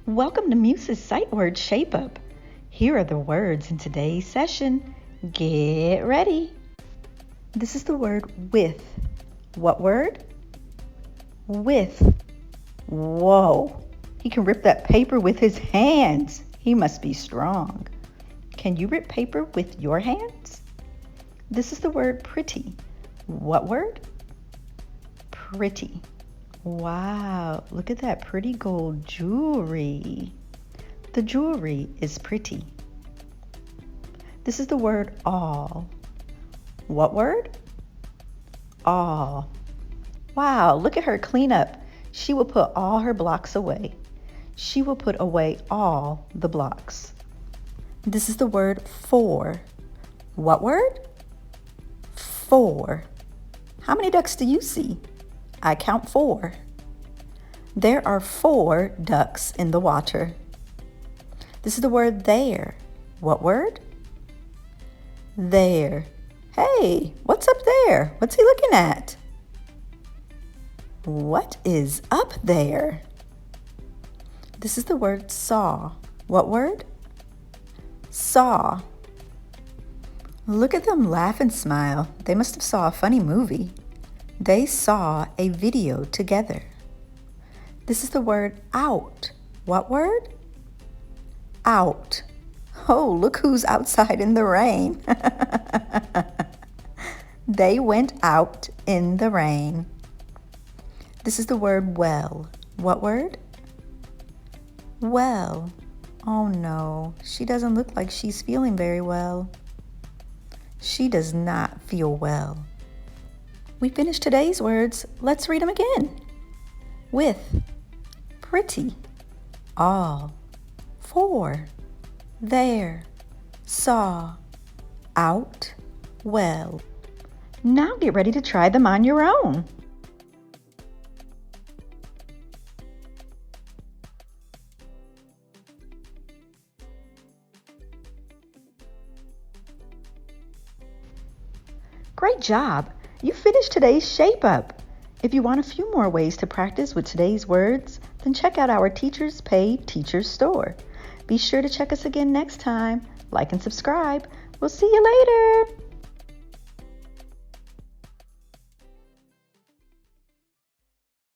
Welcome to Muse's Sight Word Shape Up. Here are the words in today's session. Get ready. This is the word with. What word? With. Whoa, he can rip that paper with his hands. He must be strong. Can you rip paper with your hands? This is the word pretty. What word? Pretty. Wow, look at that pretty gold jewelry. The jewelry is pretty. This is the word all. What word? All. Wow, look at her clean up. She will put all her blocks away. She will put away all the blocks. This is the word for. What word? For. How many ducks do you see? I count 4. There are 4 ducks in the water. This is the word there. What word? There. Hey, what's up there? What's he looking at? What is up there? This is the word saw. What word? Saw. Look at them laugh and smile. They must have saw a funny movie. They saw a video together. This is the word out. What word? Out. Oh, look who's outside in the rain. They went out in the rain. This is the word well. What word? Well. Oh no, she doesn't look like she's feeling very well. She does not feel well. We finished today's words. Let's read them again. With, pretty, all, for, there, saw, out, well. Now get ready to try them on your own. Great job! You finished today's Shape Up. If you want a few more ways to practice with today's words, then check out our Teachers Pay Teachers store. Be sure to check us again next time. Like and subscribe. We'll see you later.